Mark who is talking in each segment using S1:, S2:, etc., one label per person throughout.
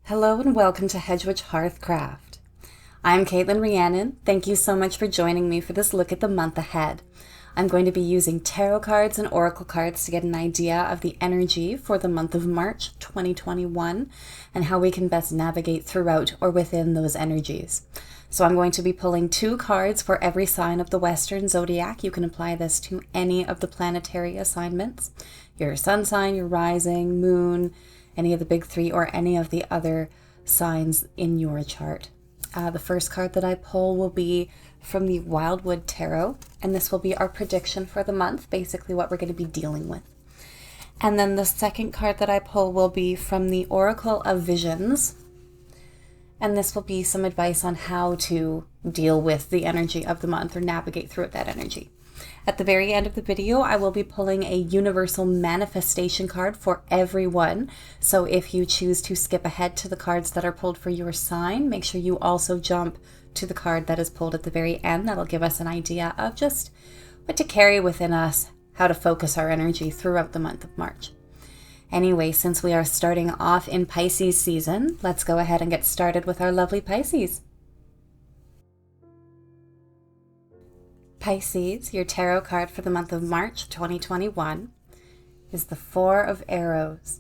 S1: Hello and welcome to Hedgewitch Hearthcraft. I'm Caitlin Rhiannon. Thank you so much for joining me for this look at the month ahead. I'm going to be using tarot cards and oracle cards to get an idea of the energy for the month of March 2021 and how we can best navigate throughout or within those energies. So I'm going to be pulling 2 cards for every sign of the Western zodiac. You can apply this to any of the planetary assignments, your sun sign, your rising, moon, any of the big 3, or any of the other signs in your chart. The first card that I pull will be from the Wildwood Tarot, and this will be our prediction for the month, basically what we're going to be dealing with. And then the second card that I pull will be from the Oracle of Visions, and this will be some advice on how to deal with the energy of the month or navigate through that energy. At the very end of the video, I will be pulling a universal manifestation card for everyone. So if you choose to skip ahead to the cards that are pulled for your sign, make sure you also jump to the card that is pulled at the very end. That'll give us an idea of just what to carry within us, how to focus our energy throughout the month of March. Anyway, since we are starting off in Pisces season, let's go ahead and get started with our lovely Pisces. Pisces, your tarot card for the month of March 2021 is the 4 of Arrows.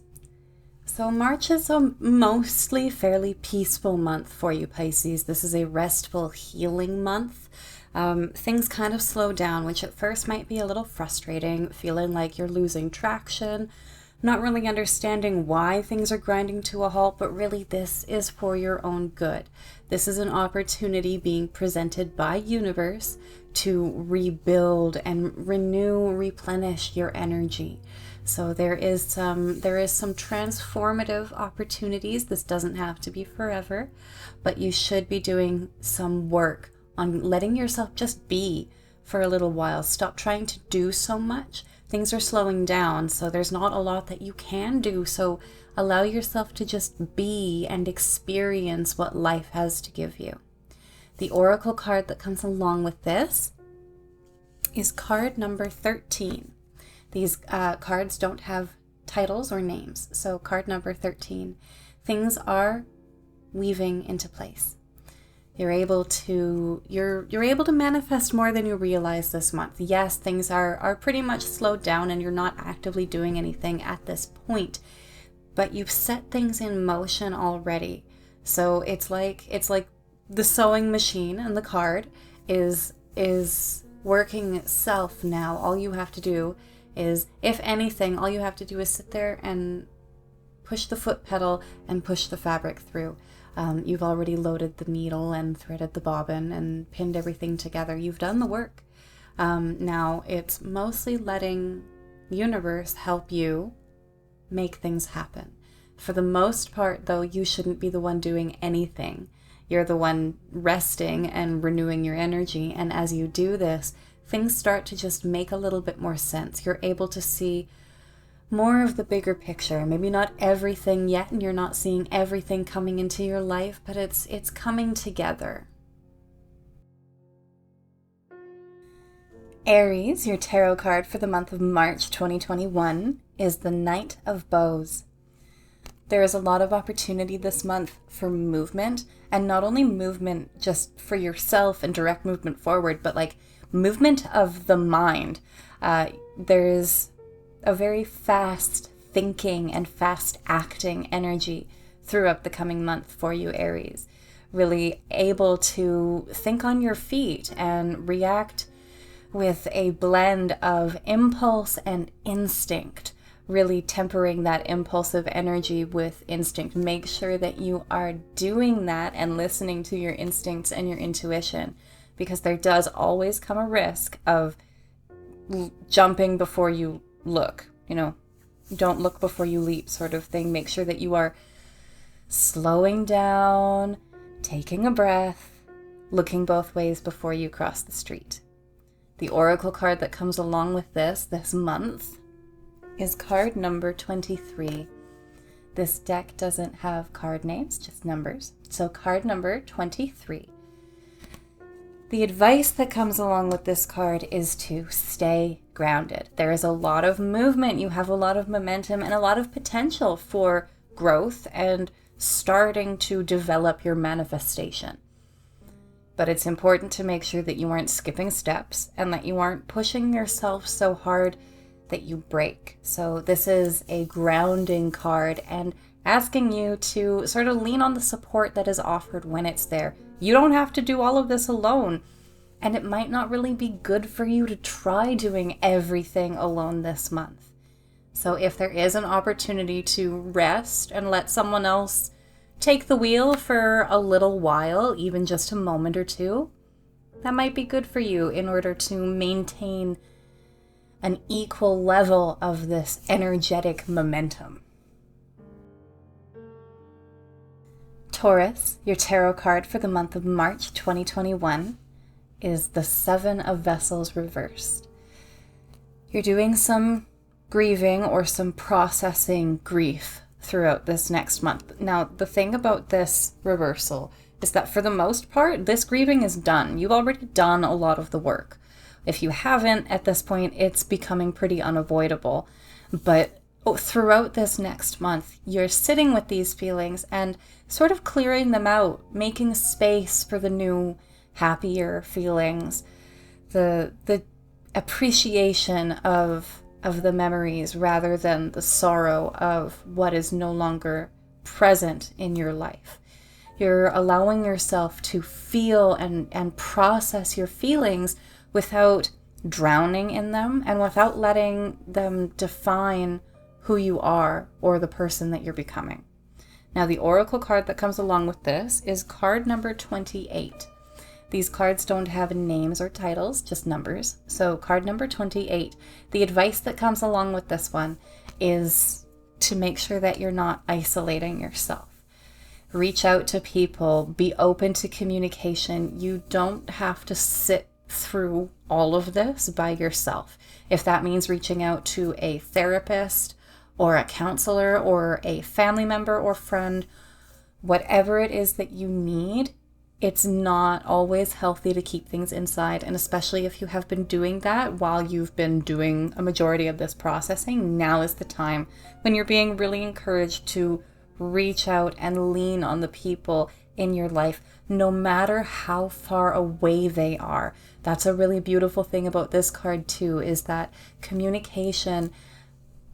S1: So March is a mostly fairly peaceful month for you, Pisces. This is a restful, healing month. Things kind of slow down, which at first might be a little frustrating, feeling like you're losing traction, not really understanding why things are grinding to a halt, but really this is for your own good. This is an opportunity being presented by universe to rebuild and renew, replenish your energy. So there is some transformative opportunities. This doesn't have to be forever, but you should be doing some work on letting yourself just be for a little while. Stop trying to do so much. Things are slowing down, so there's not a lot that you can do. So allow yourself to just be and experience what life has to give you. The oracle card that comes along with this is card number 13. These cards don't have titles or names. So card number 13, things are weaving into place. You're able to manifest more than you realize this month. Yes, things are pretty much slowed down and you're not actively doing anything at this point, but you've set things in motion already. So it's like the sewing machine and the card is working itself now. All you have to do is, if anything, all you have to do is sit there and push the foot pedal and push the fabric through. You've already loaded the needle and threaded the bobbin and pinned everything together. You've done the work. Now it's mostly letting universe help you make things happen. For the most part, though, you shouldn't be the one doing anything. You're the one resting and renewing your energy. And as you do this, things start to just make a little bit more sense. You're able to see more of the bigger picture. Maybe not everything yet, and you're not seeing everything coming into your life, but it's coming together. Aries, your tarot card for the month of March 2021 is the Knight of Bows. There is a lot of opportunity this month for movement, and not only movement just for yourself and direct movement forward, but like movement of the mind. There is a very fast thinking and fast acting energy throughout the coming month for you, Aries. Really able to think on your feet and react with a blend of impulse and instinct. Really tempering that impulsive energy with instinct. Make sure that you are doing that and listening to your instincts and your intuition, because there does always come a risk of jumping before you look. Don't look before you leap sort of thing. Make sure that you are slowing down, taking a breath, looking both ways before you cross the street. The oracle card that comes along with this month is card number 23. This deck doesn't have card names, just numbers. So card number 23. The advice that comes along with this card is to stay grounded. There is a lot of movement. You have a lot of momentum and a lot of potential for growth and starting to develop your manifestation. But it's important to make sure that you aren't skipping steps and that you aren't pushing yourself so hard that you break. So this is a grounding card and asking you to sort of lean on the support that is offered when it's there. You don't have to do all of this alone. And it might not really be good for you to try doing everything alone this month. So if there is an opportunity to rest and let someone else take the wheel for a little while, even just a moment or two, that might be good for you in order to maintain an equal level of this energetic momentum. Taurus, your tarot card for the month of March 2021 is the Seven of Vessels reversed. You're doing some grieving or some processing grief throughout this next month. Now, the thing about this reversal is that for the most part, this grieving is done. You've already done a lot of the work. If you haven't, at this point, it's becoming pretty unavoidable. But throughout this next month, you're sitting with these feelings and sort of clearing them out, making space for the new, happier feelings, the appreciation of the memories rather than the sorrow of what is no longer present in your life. You're allowing yourself to feel and process your feelings without drowning in them and without letting them define who you are or the person that you're becoming. Now, the oracle card that comes along with this is card number 28. These cards don't have names or titles, just numbers. So card number 28, the advice that comes along with this one is to make sure that you're not isolating yourself. Reach out to people, be open to communication. You don't have to sit through all of this by yourself. If that means reaching out to a therapist or a counselor or a family member or friend, whatever it is that you need, it's not always healthy to keep things inside. And especially if you have been doing that while you've been doing a majority of this processing, now is the time when you're being really encouraged to reach out and lean on the people in your life, no matter how far away they are. That's a really beautiful thing about this card too, is that communication,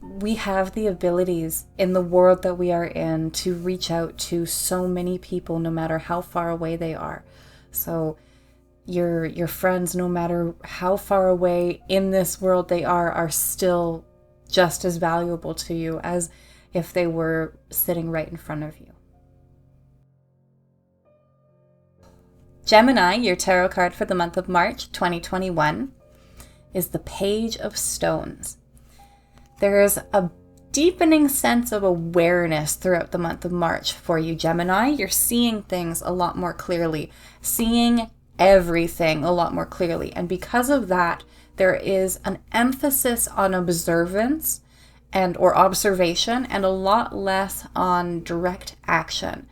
S1: we have the abilities in the world that we are in to reach out to so many people, no matter how far away they are. So your friends, no matter how far away in this world they are still just as valuable to you as if they were sitting right in front of you. Gemini, your tarot card for the month of March 2021, is the Page of Stones. There is a deepening sense of awareness throughout the month of March for you, Gemini. You're seeing things a lot more clearly, seeing everything a lot more clearly. And because of that, there is an emphasis on observance or observation and a lot less on direct action.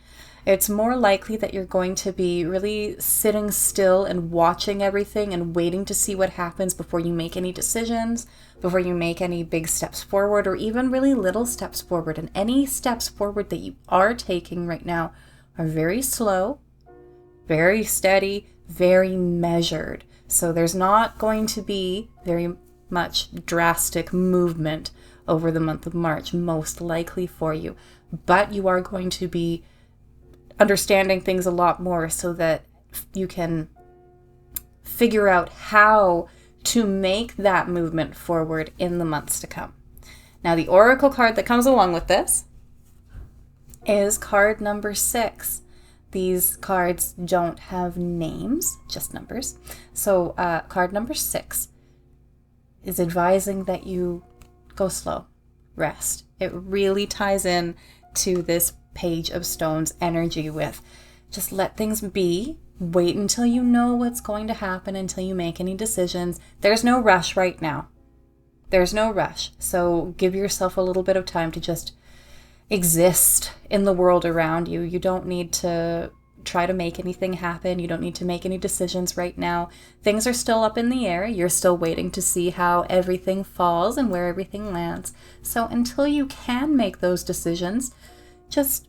S1: It's more likely that you're going to be really sitting still and watching everything and waiting to see what happens before you make any decisions, before you make any big steps forward or even really little steps forward. And any steps forward that you are taking right now are very slow, very steady, very measured. So there's not going to be very much drastic movement over the month of March, most likely for you. But you are going to be understanding things a lot more so that you can figure out how to make that movement forward in the months to come. Now, the oracle card that comes along with this is card number 6. These cards don't have names, just numbers. So card number 6 is advising that you go slow, rest. It really ties in to this Page of Stones energy with just let things be, wait until you know what's going to happen, until you make any decisions. There's no rush right now. There's no rush. So give yourself a little bit of time to just exist in the world around you. You don't need to try to make anything happen. You don't need to make any decisions right now. Things are still up in the air. You're still waiting to see how everything falls and where everything lands. So until you can make those decisions, just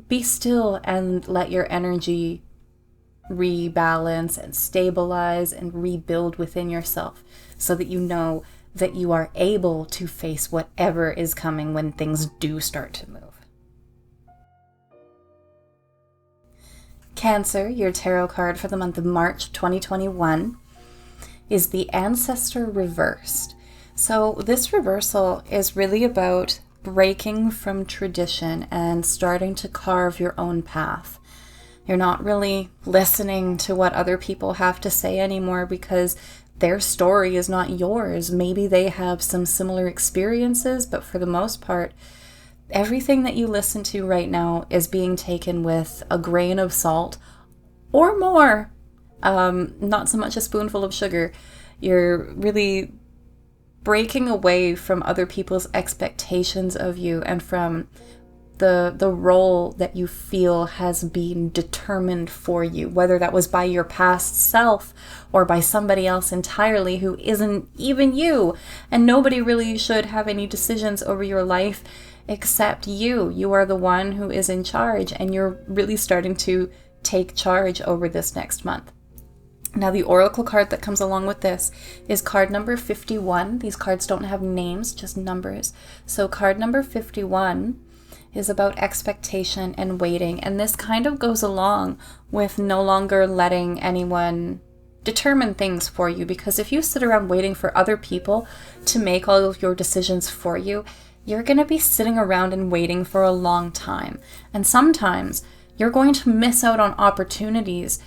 S1: be still and let your energy rebalance and stabilize and rebuild within yourself so that you know that you are able to face whatever is coming when things do start to move. Cancer, your tarot card for the month of March 2021, is the Ancestor reversed. So this reversal is really about breaking from tradition and starting to carve your own path. You're not really listening to what other people have to say anymore because their story is not yours. Maybe they have some similar experiences, but for the most part, everything that you listen to right now is being taken with a grain of salt or more. Not so much a spoonful of sugar. You're really breaking away from other people's expectations of you and from the role that you feel has been determined for you, whether that was by your past self or by somebody else entirely who isn't even you. And nobody really should have any decisions over your life except you. You are the one who is in charge, and you're really starting to take charge over this next month. Now, the oracle card that comes along with this is card number 51. These cards don't have names, just numbers. So card number 51 is about expectation and waiting. And this kind of goes along with no longer letting anyone determine things for you. Because if you sit around waiting for other people to make all of your decisions for you, you're going to be sitting around and waiting for a long time. And sometimes you're going to miss out on opportunities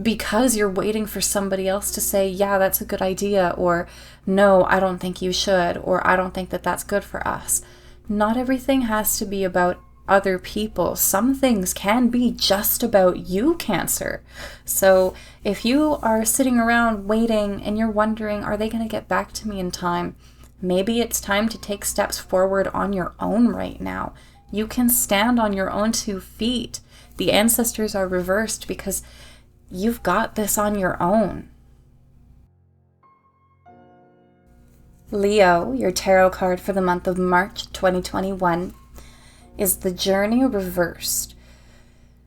S1: because you're waiting for somebody else to say, yeah, that's a good idea, or no, I don't think you should, or I don't think that that's good for us. Not everything has to be about other people. Some things can be just about you, Cancer. So if you are sitting around waiting and you're wondering, are they going to get back to me in time? Maybe it's time to take steps forward on your own right now. You can stand on your own 2 feet. The ancestors are reversed because you've got this on your own. Leo, your tarot card for the month of March 2021, is the Journey reversed.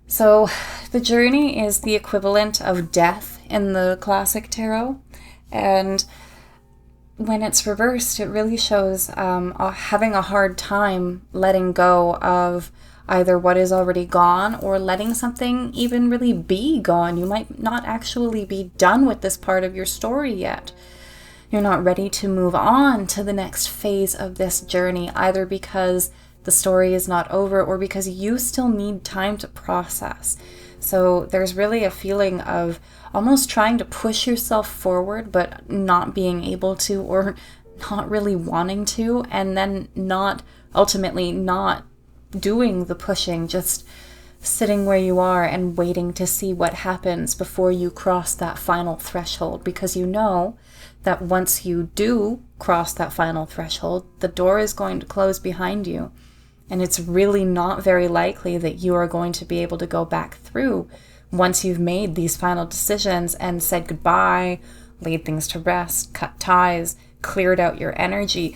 S1: So the Journey is the equivalent of death in the classic tarot. And when it's reversed, it really shows having a hard time letting go of either what is already gone or letting something even really be gone. You might not actually be done with this part of your story yet. You're not ready to move on to the next phase of this journey, either because the story is not over or because you still need time to process. So there's really a feeling of almost trying to push yourself forward, but not being able to, or not really wanting to, and then ultimately not doing the pushing, just sitting where you are and waiting to see what happens before you cross that final threshold, because you know that once you do cross that final threshold, the door is going to close behind you, and it's really not very likely that you are going to be able to go back through once you've made these final decisions and said goodbye, laid things to rest, cut ties, cleared out your energy.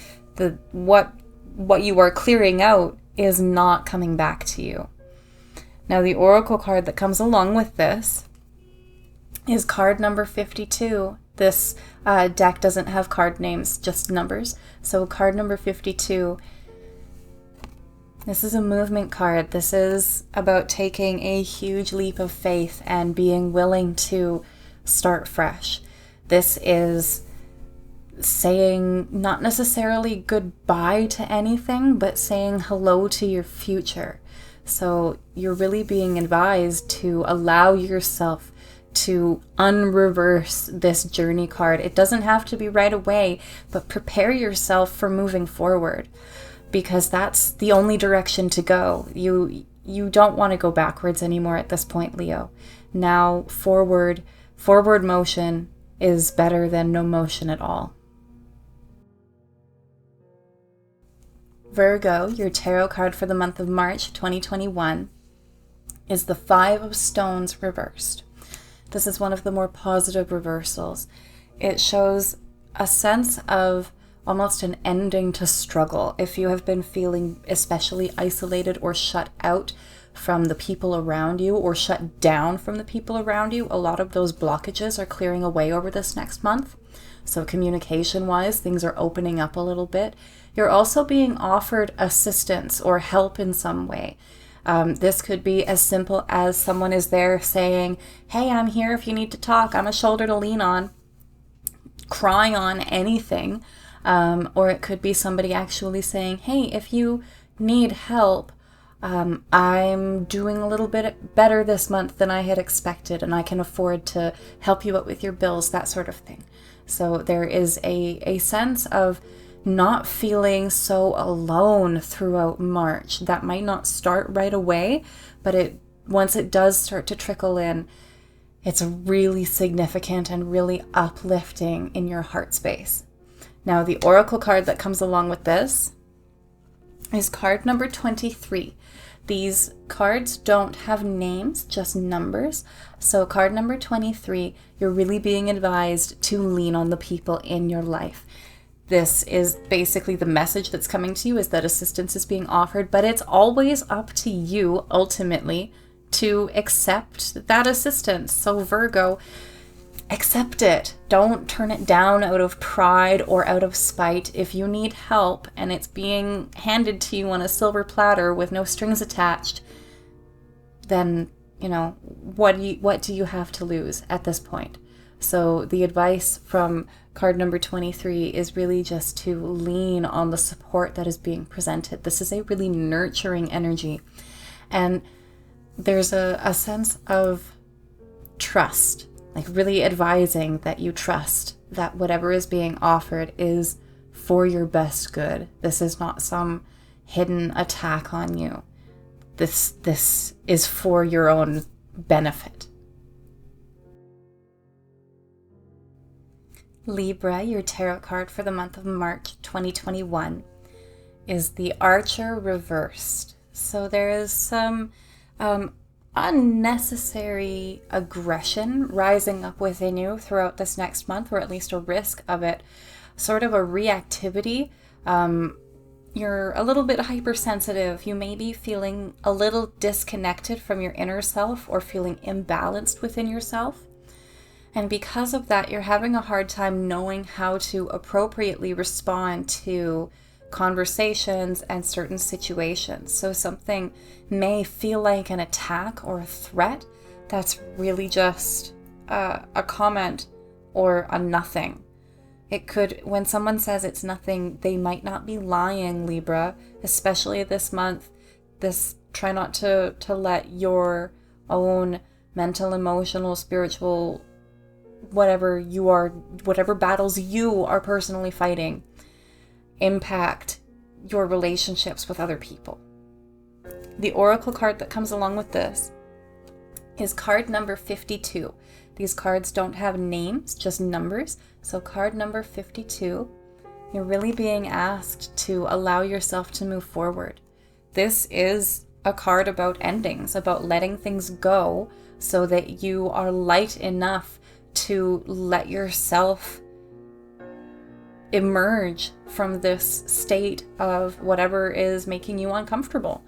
S1: What you are clearing out is not coming back to you. Now, the oracle card that comes along with this is card number 52. This deck doesn't have card names, just numbers. So card number 52, this is a movement card. This is about taking a huge leap of faith and being willing to start fresh. This is saying not necessarily goodbye to anything, but saying hello to your future. So you're really being advised to allow yourself to unreverse this journey card. It doesn't have to be right away, but prepare yourself for moving forward, because that's the only direction to go. You don't want to go backwards anymore at this point, Leo. Now forward motion is better than no motion at all. Virgo, your tarot card for the month of March 2021, is the 5 of Stones reversed. This is one of the more positive reversals. It shows a sense of almost an ending to struggle. If you have been feeling especially isolated or shut out from the people around you or shut down from the people around you, a lot of those blockages are clearing away over this next month. So communication-wise, things are opening up a little bit. You're also being offered assistance or help in some way. This could be as simple as someone is there saying, hey, I'm here if you need to talk. I'm a shoulder to lean on, crying on, anything. Or it could be somebody actually saying, hey, if you need help, I'm doing a little bit better this month than I had expected, and I can afford to help you out with your bills, that sort of thing. So there is a sense of not feeling so alone throughout March. That might not start right away, but once it does start to trickle in, it's really significant and really uplifting in your heart space. Now, the oracle card that comes along with this is card number 23. These cards don't have names, just numbers. So card number 23, you're really being advised to lean on the people in your life. This is basically the message that's coming to you, is that assistance is being offered, but it's always up to you ultimately to accept that assistance. So Virgo, accept it. Don't turn it down out of pride or out of spite. If you need help and it's being handed to you on a silver platter with no strings attached, then, what do you have to lose at this point? So the advice from card number 23 is really just to lean on the support that is being presented. This is a really nurturing energy. And there's a sense of trust, like really advising that you trust that whatever is being offered is for your best good. This is not some hidden attack on you. This is for your own benefit. Libra, your tarot card for the month of March 2021 is the Archer reversed. So there is some unnecessary aggression rising up within you throughout this next month, or at least a risk of it, sort of a reactivity. You're a little bit hypersensitive. You may be feeling a little disconnected from your inner self or feeling imbalanced within yourself. And because of that, you're having a hard time knowing how to appropriately respond to conversations and certain situations. So something may feel like an attack or a threat that's really just a comment or a nothing. It could, when someone says it's nothing, they might not be lying, Libra, especially this month. Try not to let your own mental, emotional, spiritual, whatever battles you are personally fighting impact your relationships with other people. The oracle card that comes along with this is card number 52. These cards don't have names, just numbers. So card number 52, you're really being asked to allow yourself to move forward. This is a card about endings, about letting things go so that you are light enough to let yourself emerge from this state of whatever is making you uncomfortable.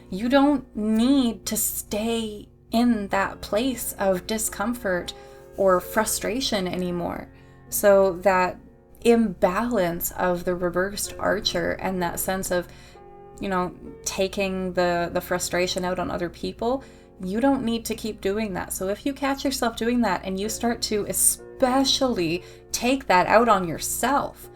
S1: You don't need to stay in that place of discomfort or frustration anymore. So that imbalance of the reversed Archer and that sense of, taking the frustration out on other people, you don't need to keep doing that. So if you catch yourself doing that and you start to especially take that out on yourself,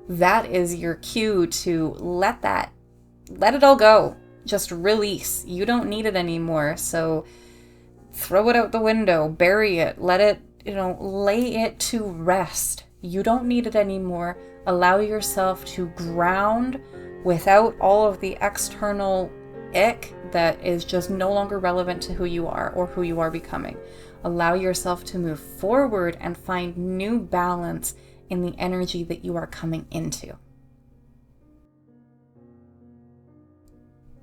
S1: that is your cue to let it all go. Just release. You don't need it anymore. So throw it out the window, bury it, let it, lay it to rest. You don't need it anymore. Allow yourself to ground without all of the external ick that is just no longer relevant to who you are or who you are becoming. Allow yourself to move forward and find new balance in the energy that you are coming into.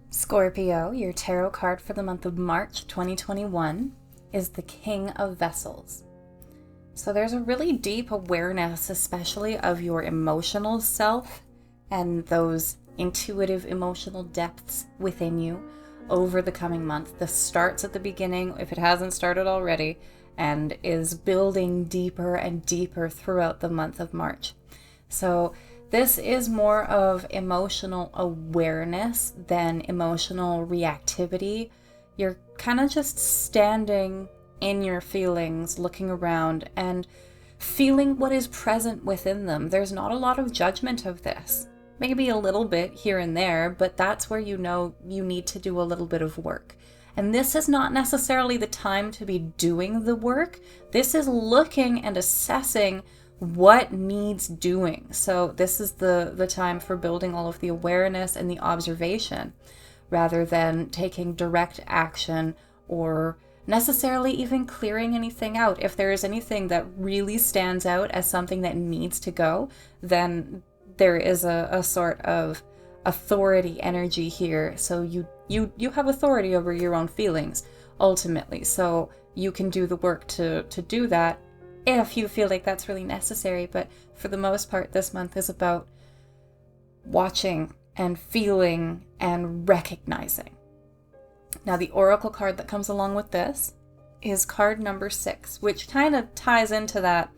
S1: Scorpio, your tarot card for the month of March 2021 is the King of Vessels. So there's a really deep awareness, especially of your emotional self and those intuitive emotional depths within you. over the coming month. This starts at the beginning, if it hasn't started already, and is building deeper and deeper throughout the month of March. So this is more of emotional awareness than emotional reactivity. You're kind of just standing in your feelings, looking around and feeling what is present within them. There's not a lot of judgment of this. Maybe a little bit here and there, but that's where you know you need to do a little bit of work. And this is not necessarily the time to be doing the work. This is looking and assessing what needs doing. So this is the time for building all of the awareness and the observation, rather than taking direct action or necessarily even clearing anything out. If there is anything that really stands out as something that needs to go, then there is a sort of authority energy here. So you have authority over your own feelings ultimately. So you can do the work to do that if you feel like that's really necessary. But for the most part, this month is about watching and feeling and recognizing. Now, the oracle card that comes along with this is card number 6, which kind of ties into that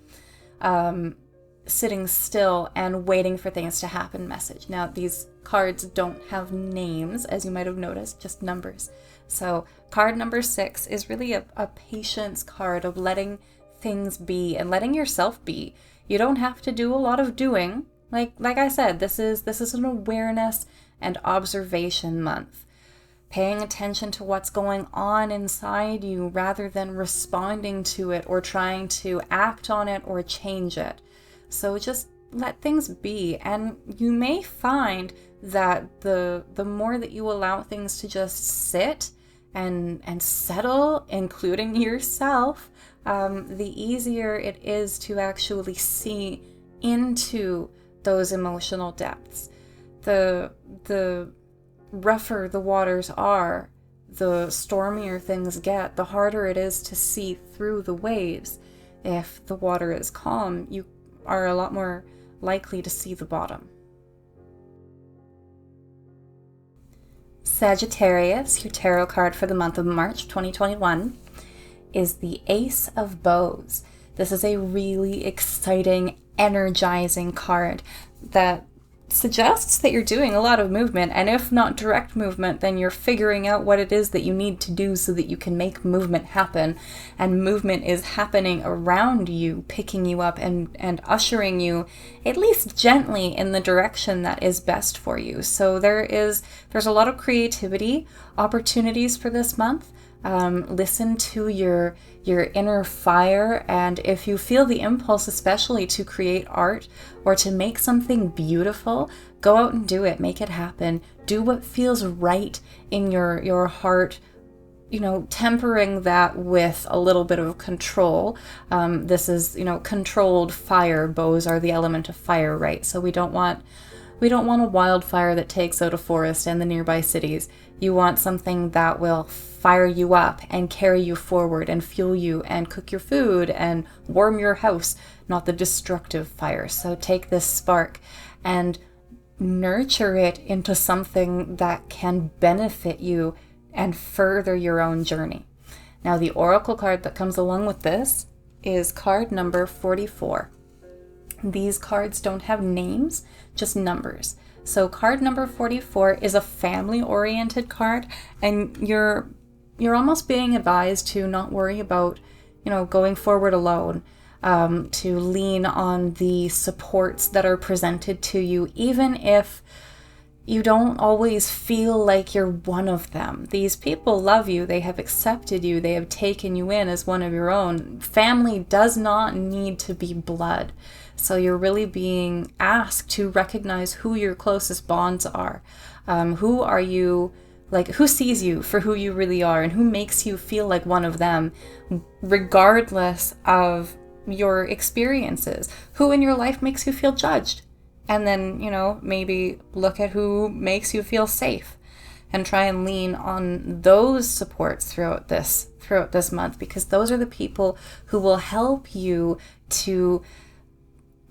S1: sitting still and waiting for things to happen message. Now, these cards don't have names, as you might have noticed, just numbers. So card number 6 is really a patience card of letting things be and letting yourself be. You don't have to do a lot of doing. Like I said, this is an awareness and observation month. Paying attention to what's going on inside you rather than responding to it or trying to act on it or change it. So just let things be. And you may find that the more that you allow things to just sit and settle, including yourself, the easier it is to actually see into those emotional depths. The rougher the waters are, the stormier things get, the harder it is to see through the waves. If the water is calm, you are a lot more likely to see the bottom. Sagittarius, your tarot card for the month of March 2021, is the Ace of Bows. This is a really exciting, energizing card that suggests that you're doing a lot of movement, and if not direct movement, then you're figuring out what it is that you need to do so that you can make movement happen. And movement is happening around you, picking you up and ushering you at least gently in the direction that is best for you. So there's a lot of creativity opportunities for this month. Listen to your inner fire, and if you feel the impulse especially to create art or to make something beautiful, go out and do it. Make it happen. Do what feels right in your heart, tempering that with a little bit of control. This is, controlled fire. Bows are the element of fire, right? So we don't want a wildfire that takes out a forest and the nearby cities. You want something that will fire you up and carry you forward and fuel you and cook your food and warm your house, not the destructive fire. So take this spark and nurture it into something that can benefit you and further your own journey. Now, the oracle card that comes along with this is card number 44. These cards don't have names, just numbers. So card number 44 is a family-oriented card, and you're almost being advised to not worry about, going forward alone, to lean on the supports that are presented to you, even if you don't always feel like you're one of them. These people love you. They have accepted you. They have taken you in as one of your own. Family does not need to be blood. So you're really being asked to recognize who your closest bonds are. Who are you, who sees you for who you really are, and who makes you feel like one of them, regardless of your experiences. Who in your life makes you feel judged? And then, maybe look at who makes you feel safe and try and lean on those supports throughout this month, because those are the people who will help you to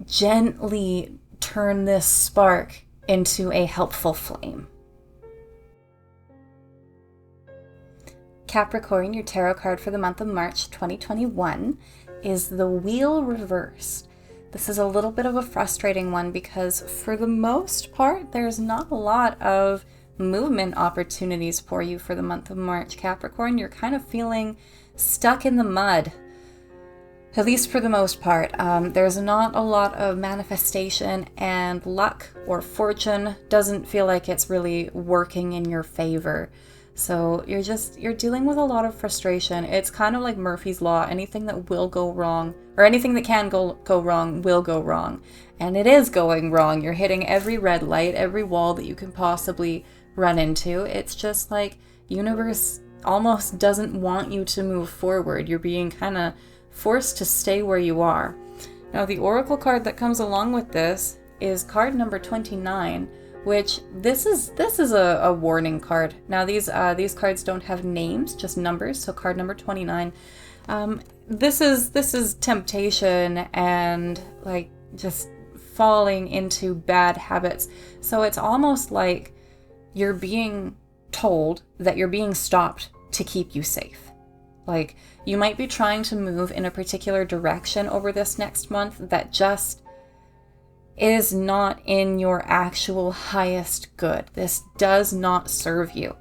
S1: gently turn this spark into a helpful flame. Capricorn, your tarot card for the month of March 2021 is the Wheel reversed. This is a little bit of a frustrating one because for the most part, there's not a lot of movement opportunities for you for the month of March. Capricorn, you're kind of feeling stuck in the mud, at least for the most part. There's not a lot of manifestation, and luck or fortune doesn't feel like it's really working in your favor. So you're dealing with a lot of frustration. It's kind of like Murphy's Law. Anything that will go wrong, or anything that can go wrong, will go wrong. And it is going wrong. You're hitting every red light, every wall that you can possibly run into. It's just like universe almost doesn't want you to move forward. You're being kind of forced to stay where you are. Now, the oracle card that comes along with this is card number 29, which this is a warning card. Now, these cards don't have names, just numbers. So card number 29, this is temptation and like just falling into bad habits. So it's almost like you're being told that you're being stopped to keep you safe. Like, you might be trying to move in a particular direction over this next month that just is not in your actual highest good. This does not serve you.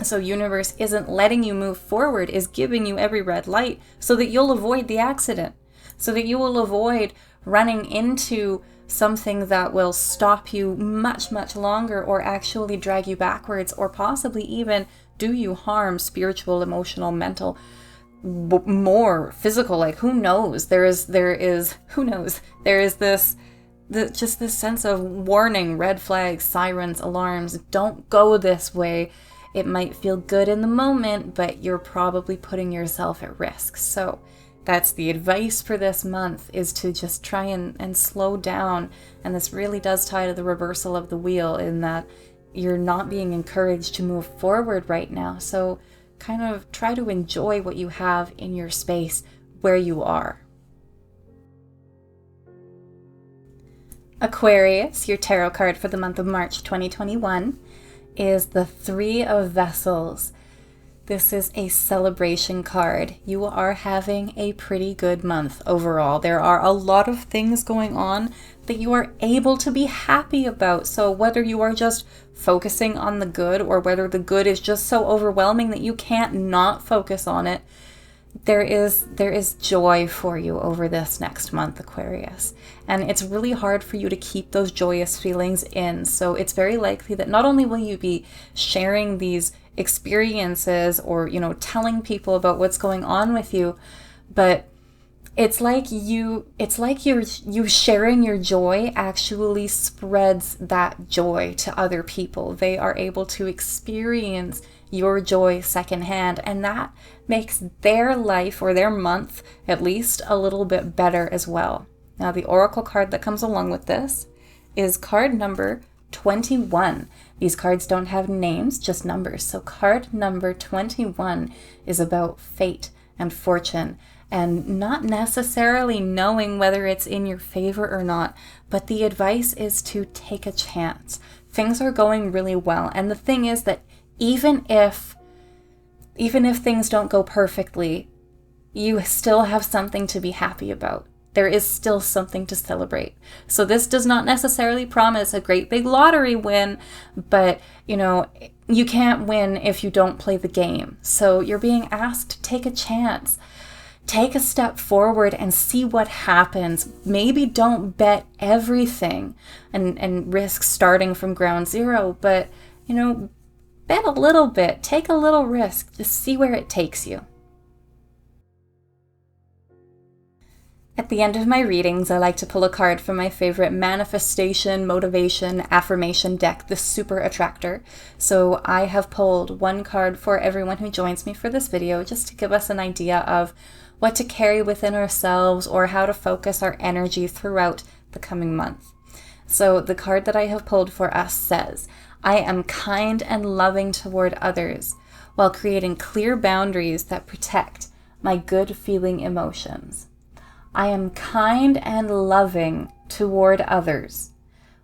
S1: So universe isn't letting you move forward, is giving you every red light so that you'll avoid the accident, so that you will avoid running into something that will stop you much, much longer, or actually drag you backwards, or possibly even do you harm, spiritual, emotional, mental, more physical. Like, who knows? There is this sense of warning, red flags, sirens, alarms. Don't go this way. It might feel good in the moment, but you're probably putting yourself at risk. So that's the advice for this month, is to just try and slow down. And this really does tie to the reversal of the wheel, in that you're not being encouraged to move forward right now. So kind of try to enjoy what you have in your space where you are. Aquarius, your tarot card for the month of March 2021, is the Three of Vessels. This is a celebration card. You are having a pretty good month overall. There are a lot of things going on that you are able to be happy about. So whether you are just focusing on the good, or whether the good is just so overwhelming that you can't not focus on it, there is joy for you over this next month, Aquarius. And it's really hard for you to keep those joyous feelings in. So it's very likely that not only will you be sharing these experiences, or telling people about what's going on with you, but it's like you sharing your joy actually spreads that joy to other people. They are able to experience your joy secondhand, and that makes their life, or their month at least, a little bit better as well. Now, the oracle card that comes along with this is card number 21. These cards don't have names, just numbers. So card number 21 is about fate and fortune, and not necessarily knowing whether it's in your favor or not, but the advice is to take a chance. Things are going really well, and the thing is that even if things don't go perfectly, you still have something to be happy about. There is still something to celebrate. So this does not necessarily promise a great big lottery win, but you can't win if you don't play the game. So you're being asked to take a chance. Take a step forward and see what happens. Maybe don't bet everything and risk starting from ground zero, but bet a little bit, take a little risk, just see where it takes you. At the end of my readings, I like to pull a card from my favorite manifestation, motivation, affirmation deck, the Super Attractor. So I have pulled one card for everyone who joins me for this video, just to give us an idea of what to carry within ourselves, or how to focus our energy throughout the coming month. So the card that I have pulled for us says, I am kind and loving toward others, while creating clear boundaries that protect my good feeling emotions. I am kind and loving toward others,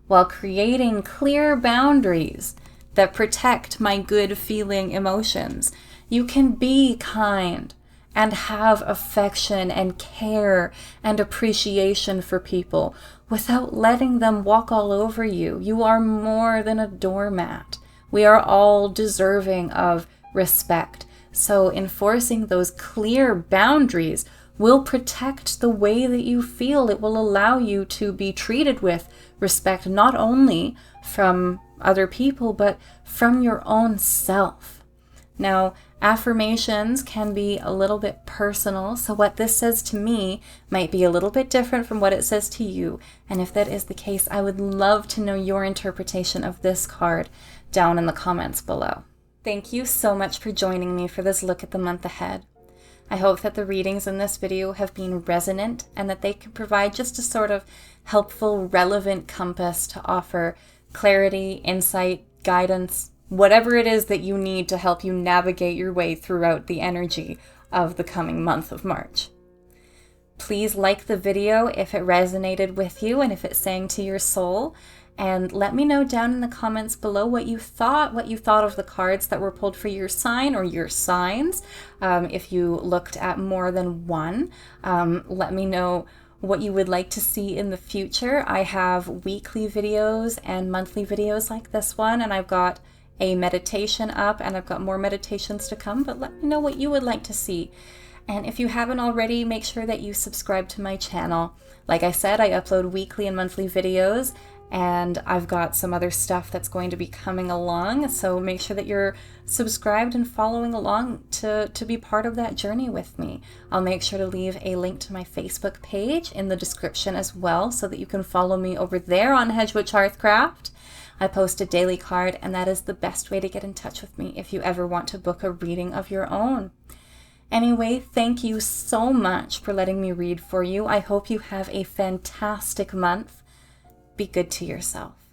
S1: while creating clear boundaries that protect my good feeling emotions. You can be kind and have affection and care and appreciation for people without letting them walk all over you. You are more than a doormat. We are all deserving of respect. So enforcing those clear boundaries will protect the way that you feel. It will allow you to be treated with respect, not only from other people, but from your own self. Now, affirmations can be a little bit personal, so what this says to me might be a little bit different from what it says to you. And if that is the case, I would love to know your interpretation of this card down in the comments below. Thank you so much for joining me for this look at the month ahead. I hope that the readings in this video have been resonant and that they can provide just a sort of helpful, relevant compass to offer clarity, insight, guidance, whatever it is that you need to help you navigate your way throughout the energy of the coming month of March. Please like the video if it resonated with you and if it sang to your soul. And let me know down in the comments below what you thought of the cards that were pulled for your sign or your signs. If you looked at more than one, let me know what you would like to see in the future. I have weekly videos and monthly videos like this one, and I've got a meditation up, and I've got more meditations to come, but let me know what you would like to see. And if you haven't already, make sure that you subscribe to my channel. Like I said, I upload weekly and monthly videos, and I've got some other stuff that's going to be coming along, so make sure that you're subscribed and following along to be part of that journey with me. I'll make sure to leave a link to my Facebook page in the description as well, so that you can follow me over there on Hedgewitch Hearthcraft. I post a daily card, and that is the best way to get in touch with me if you ever want to book a reading of your own. Anyway, thank you so much for letting me read for you. I hope you have a fantastic month. Be good to yourself.